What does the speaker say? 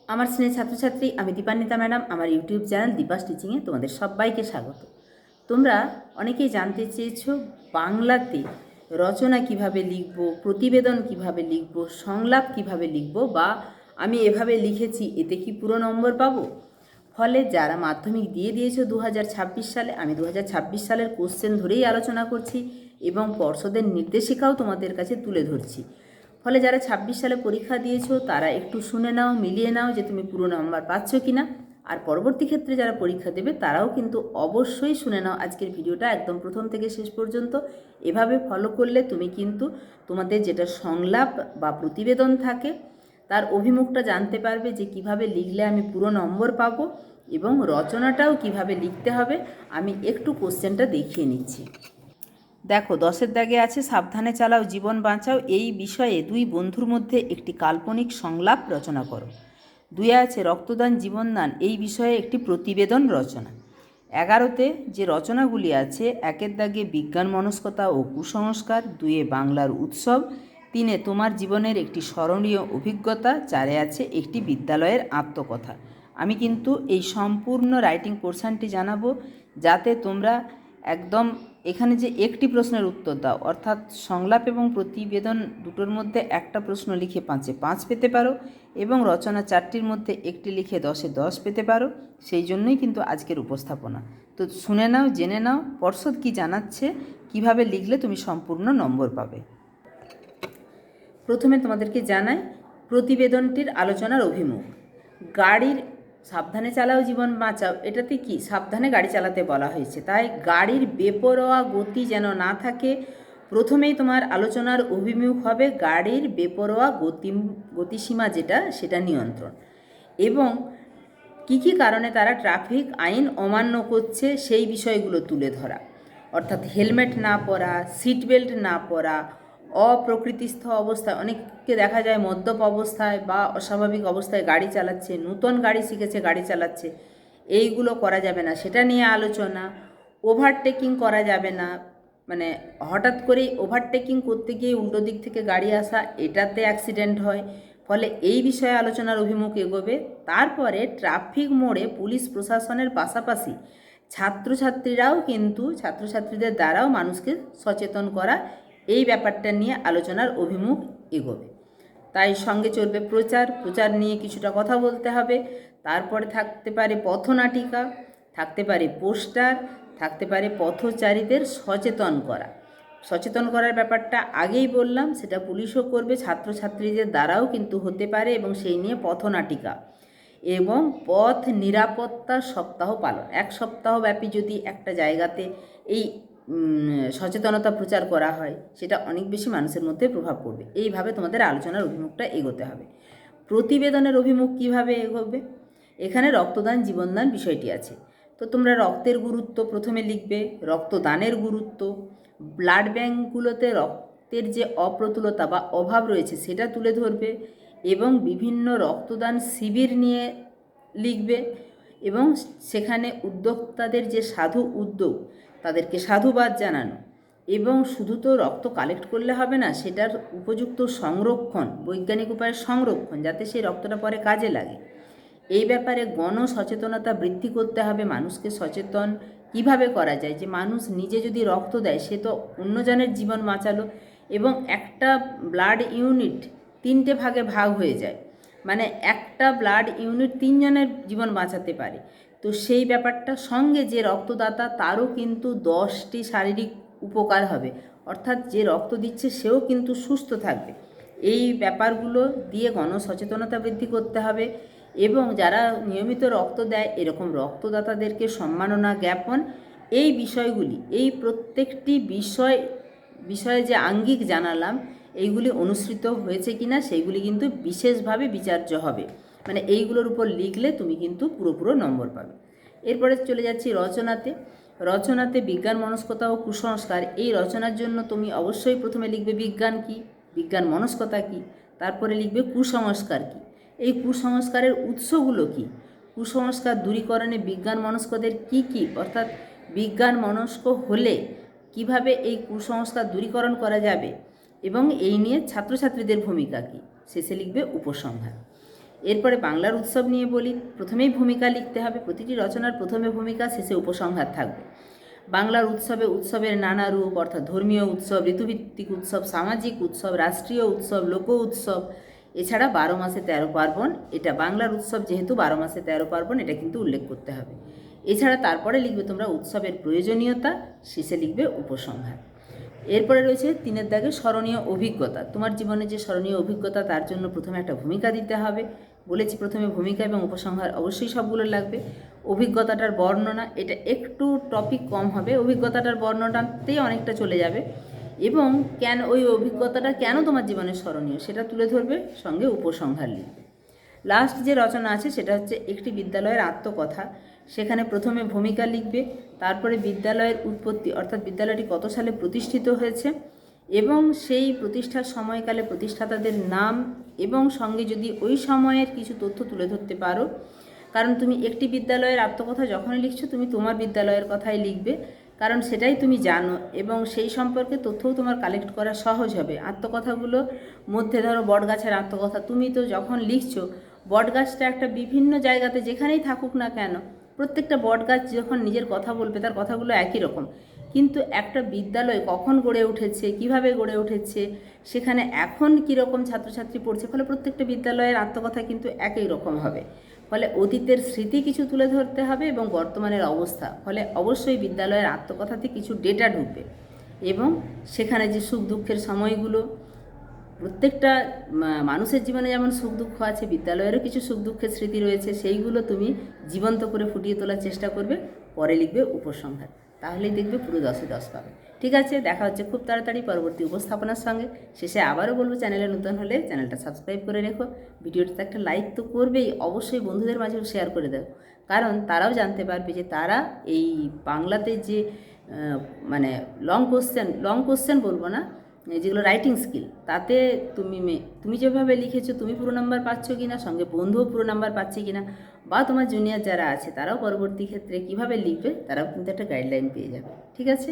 আমার স্নেহের ছাত্রছাত্রী, আমি দীপান্বিতা ম্যাডাম। আমার ইউটিউব চ্যানেল দীপাস টিচিংয়ে তোমাদের সবাইকে স্বাগত। তোমরা অনেকেই জানতে চেয়েছো বাংলাতে রচনা কিভাবে লিখব, প্রতিবেদন কিভাবে লিখব, সংলাপ কিভাবে লিখব, বা আমি এভাবে লিখেছি এতে কি পুরো নম্বর পাবো। ফলে যারা মাধ্যমিক দিয়ে দিয়েছো 2026 সালে, আমি 2026 সালের কোশ্চেন ধরেই আলোচনা করছি এবং পর্ষদের নির্দেশিকাও তোমাদের কাছে তুলে ধরছি। ফলে যারা 26 সালে পরীক্ষা দিয়েছো তারা একটু শুনে নাও, মিলিয়ে নাও যে তুমি পুরো নাম্বার পাচ্ছ কি না। আর পরবর্তী ক্ষেত্রে যারা পরীক্ষা দেবে তারাও কিন্তু অবশ্যই শুনে নাও আজকের ভিডিওটা একদম প্রথম থেকে শেষ পর্যন্ত। এভাবে ফলো করলে তুমি কিন্তু তোমাদের যেটা সংলাপ বা প্রতিবেদন থাকে তার অভিমুখটা জানতে পারবে যে কিভাবে লিখলে আমি পুরো নম্বর পাবো, এবং রচনাটাও কিভাবে লিখতে হবে আমি একটু কোশ্চেনটা দেখিয়ে নিচ্ছি। দেখো, 10-এর দাগে আছে সাবধানে চালাও জীবন বাঁচাও। এই বিষয়ে দুই বন্ধুর মধ্যে একটি কাল্পনিক সংলাপ রচনা করো। 2-এ আছে রক্তদান জীবনদান, এই বিষয়ে একটি প্রতিবেদন রচনা। 11-তে যে রচনাগুলি আছে, 1-এর দাগে বিজ্ঞান মনস্কতা ও কুসংস্কার, 2-এ বাংলার উৎসব, 3-এ তোমার জীবনের একটি স্মরণীয় অভিজ্ঞতা, 4-এ আছে একটি বিদ্যালয়ের আত্মকথা। আমি কিন্তু এই সম্পূর্ণ রাইটিং পোর্শনটি জানাবো যাতে তোমরা একদম এখানে যে একটি প্রশ্নের উত্তর দাও, অর্থাৎ সংলাপ এবং প্রতিবেদন দুটোর মধ্যে একটা প্রশ্ন লিখে 5-এ 5 পেতে পারো, এবং রচনা 4টির মধ্যে একটি লিখে 10-এ 10 পেতে পারো। সেই জন্যই কিন্তু আজকের উপস্থাপনা। তো শুনে নাও, জেনে নাও পর্ষদ কি জানাচ্ছে, কিভাবে লিখলে তুমি সম্পূর্ণ নম্বর পাবে। প্রথমে তোমাদেরকে জানাই প্রতিবেদনটির আলোচনার অভিমুখ। গাড়ির সাবধানে চালাও জীবন বাঁচাও, এটাতে কি সাবধানে গাড়ি চালাতে বলা হয়েছে, তাই গাড়ির বেপরোয়া গতি যেন না থাকে। প্রথমেই তোমার আলোচনার অভিমুখ হবে গাড়ির বেপরোয়া গতিসীমা যেটা, সেটা নিয়ন্ত্রণ, এবং কি কি কারণে তারা ট্রাফিক আইন অমান্য করছে সেই বিষয়গুলো তুলে ধরা। অর্থাৎ হেলমেট না পরা, সিট বেল্ট না পরা, অপ্রকৃতিস্থ অবস্থায়, অনেককে দেখা যায় মদ্যপ অবস্থায় বা অস্বাভাবিক অবস্থায় গাড়ি চালাচ্ছে, নূতন গাড়ি শিখেছে গাড়ি চালাচ্ছে, এইগুলো করা যাবে না, সেটা নিয়ে আলোচনা। ওভারটেকিং করা যাবে না, মানে হঠাৎ করেই ওভারটেকিং করতে গিয়ে উল্টো দিক থেকে গাড়ি আসা, এটাতে অ্যাক্সিডেন্ট হয়। ফলে এই বিষয়ে আলোচনার অভিমুখ এগোবে। তারপরে ট্রাফিক মোড়ে পুলিশ প্রশাসনের পাশাপাশি ছাত্রছাত্রীরাও কিন্তু ছাত্রছাত্রীদের দ্বারাও মানুষকে সচেতন করা, এই ব্যাপারটা নিয়ে আলোচনার অভিমুখ এগোবে। তাই সঙ্গে চলবে প্রচার, প্রচার নিয়ে কিছুটা কথা বলতে হবে। তারপরে থাকতে পারে পথনাটিকা, থাকতে পারে পোস্টার, থাকতে পারে পথচারীদের সচেতন করা। সচেতন করার ব্যাপারটা আগেই বললাম, সেটা পুলিশও করবে, ছাত্রছাত্রীদের দ্বারাও কিন্তু হতে পারে, এবং সেই নিয়ে পথনাটিকা এবং পথ নিরাপত্তা সপ্তাহ পালন। 1 সপ্তাহ ব্যাপী যদি একটা জায়গাতে এই সচেতনতা প্রচার করা হয়, সেটা অনেক বেশি মানুষের মধ্যে প্রভাব পড়বে। এইভাবে তোমাদের আলোচনার অভিমুখটা এগোতে হবে। প্রতিবেদনের অভিমুখ কিভাবে এগোবে, এখানে রক্তদান জীবনদান বিষয়টি আছে। তো তোমরা রক্তের গুরুত্ব প্রথমে লিখবে, রক্তদানের গুরুত্ব, ব্লাড ব্যাঙ্কগুলোতে রক্তের যে অপ্রতুলতা বা অভাব রয়েছে সেটা তুলে ধরবে, এবং বিভিন্ন রক্তদান শিবির নিয়ে লিখবে, এবং সেখানে উদ্যোক্তাদের যে সাধু উদ্যোগ তাদেরকে সাধুবাদ জানানো, এবং শুধু তো রক্ত কালেক্ট করলে হবে না, সেটার উপযুক্ত সংরক্ষণ, বৈজ্ঞানিক উপায়ে সংরক্ষণ, যাতে সেই রক্তটা পরে কাজে লাগে। এই ব্যাপারে গণ সচেতনতা বৃদ্ধি করতে হবে। মানুষকে সচেতন কিভাবে করা যায়, যে মানুষ নিজে যদি রক্ত দেয় সে তো অন্যজনের জীবন বাঁচালো, এবং একটা ব্লাড ইউনিট 3টে ভাগে ভাগ হয়ে যায়, মানে একটা ব্লাড ইউনিট 3 জনের জীবন বাঁচাতে পারে। তো সেই ব্যাপারটা সঙ্গে যে রক্তদাতা তারও কিন্তু 10টি শারীরিক উপকার হবে, অর্থাৎ যে রক্ত দিচ্ছে সেও কিন্তু সুস্থ থাকবে। এই ব্যাপারগুলো দিয়ে গণসচেতনতা বৃদ্ধি করতে হবে, এবং যারা নিয়মিত রক্ত দেয় এরকম রক্তদাতাদেরকে সম্মাননা জ্ঞাপন, এই বিষয়গুলি, এই প্রত্যেকটি বিষয়ে যে আঙ্গিক জানালাম, এইগুলি অনুসৃত হয়েছে কিনা সেইগুলি কিন্তু বিশেষভাবে বিচার্য হবে। মানে এইগুলোর উপর লিখলে তুমি কিন্তু পুরো নম্বর পাবে। এরপরে চলে যাচ্ছি রচনাতে। রচনাতে বিজ্ঞান মনস্কতা ও কুসংস্কার, এই রচনার জন্য তুমি অবশ্যই প্রথমে লিখবে বিজ্ঞান কি, বিজ্ঞান মনস্কতা কি, তারপরে লিখবে কুসংস্কার কি, এই কুসংস্কারের উৎসগুলো কি, কুসংস্কার দূরীকরণে বিজ্ঞান মনস্কদের কি কি, অর্থাৎ বিজ্ঞান মনস্ক হলে কিভাবে এই কুসংস্কার দূরীকরণ করা যাবে, এবং এই নিয়ে ছাত্রছাত্রীদের ভূমিকা কী। শেষে লিখবে উপসংহার। এরপরে বাংলার উৎসব নিয়ে বলি, প্রথমেই ভূমিকা লিখতে হবে। প্রতিটি রচনার প্রথমে ভূমিকা, শেষে উপসংহার থাকবে। বাংলার উৎসবের নানা রূপ, অর্থাৎ ধর্মীয় উৎসব, ঋতুভিত্তিক উৎসব, সামাজিক উৎসব, রাষ্ট্রীয় উৎসব, লোক উৎসব, এছাড়া 12 মাসে 13 পার্বণ। এটা বাংলার উৎসব যেহেতু 12 মাসে 13 পার্বণ, এটা কিন্তু উল্লেখ করতে হবে। এছাড়া তারপরে লিখবে তোমরা উৎসবের প্রয়োজনীয়তা, শেষে লিখবে উপসংহার। এরপরে রয়েছে 3 দাগে স্মরণীয় অভিজ্ঞতা। তোমার জীবনে যে স্মরণীয় অভিজ্ঞতা, তার জন্য প্রথমে একটা ভূমিকা দিতে হবে। বলেছি প্রথমে ভূমিকা এবং উপসংহার অবশ্যই সবগুলো লাগবে। অভিজ্ঞতাটার বর্ণনা, এটা একটু টপিক কম হবে, অভিজ্ঞতাটার বর্ণনাতেই অনেকটা চলে যাবে। এবং কেন ওই অভিজ্ঞতাটা কেন তোমার জীবনে স্মরণীয় সেটা তুলে ধরবে, সঙ্গে উপসংহার লিখবে। লাস্ট যে রচনা আছে সেটা হচ্ছে একটি বিদ্যালয়ের আত্মকথা। সেখানে প্রথমে ভূমিকা লিখবে, তারপরে বিদ্যালয়ের উৎপত্তি, অর্থাৎ বিদ্যালয়টি কত সালে প্রতিষ্ঠিত হয়েছে এবং সেই প্রতিষ্ঠার সময়কালে প্রতিষ্ঠাতাদের নাম, এবং সঙ্গে যদি ওই সময়ের কিছু তথ্য তুলে ধরতে পারো। কারণ তুমি একটি বিদ্যালয়ের আত্মকথা যখনই লিখছো, তুমি তোমার বিদ্যালয়ের কথাই লিখবে, কারণ সেটাই তুমি জানো এবং সেই সম্পর্কে তথ্যও তোমার কালেক্ট করা সহজ হবে। আত্মকথাগুলো মধ্যে ধরো বটগাছের আত্মকথা, তুমি তো যখন লিখছো, বটগাছটা একটা বিভিন্ন জায়গাতে যেখানেই থাকুক না কেন, প্রত্যেকটা বটগাছ যখন নিজের কথা বলবে, তার কথাগুলো একই রকম। কিন্তু একটা বিদ্যালয় কখন গড়ে উঠেছে, কিভাবে গড়ে উঠেছে, সেখানে এখন কীরকম ছাত্রছাত্রী পড়ছে, ফলে প্রত্যেকটা বিদ্যালয়ের আত্মকথা কিন্তু একই রকম হবে। ফলে অতীতের স্মৃতি কিছু তুলে ধরতে হবে এবং বর্তমানের অবস্থা, ফলে অবশ্যই বিদ্যালয়ের আত্মকথাতে কিছু ডেটা ঢুকবে এবং সেখানে যে সুখ দুঃখের সময়গুলো, প্রত্যেকটা মানুষের জীবনে যেমন সুখ দুঃখ আছে, বিদ্যালয়েরও কিছু সুখ দুঃখের স্মৃতি রয়েছে, সেইগুলো তুমি জীবন্ত করে ফুটিয়ে তোলার চেষ্টা করবে। পরে লিখবে উপসংহার, তাহলেই দেখবে পুরো 10-এ 10 পাবে। ঠিক আছে, দেখা হচ্ছে খুব তাড়াতাড়ি পরবর্তী উপস্থাপনার সঙ্গে। শেষে আবারও বলবো, চ্যানেলে নতুন হলে চ্যানেলটা সাবস্ক্রাইব করে রেখো, ভিডিওটিতে একটা লাইক তো করবেই, অবশ্যই বন্ধুদের মাঝেও শেয়ার করে দাও, কারণ তারাও জানতে পারবে যে তারা এই বাংলাতে যে মানে লং কোশ্চেন বলবো না, যেগুলো রাইটিং স্কিল, তাতে তুমি যেভাবে লিখেছো তুমি পুরো নাম্বার পাচ্ছ কি না, সঙ্গে বন্ধুও পুরো নাম্বার পাচ্ছে কি না, বা তোমার জুনিয়র যারা আছে তারাও পরবর্তী ক্ষেত্রে কিভাবে লিখবে, তারাও কিন্তু একটা গাইডলাইন পেয়ে যাবে। ঠিক আছে।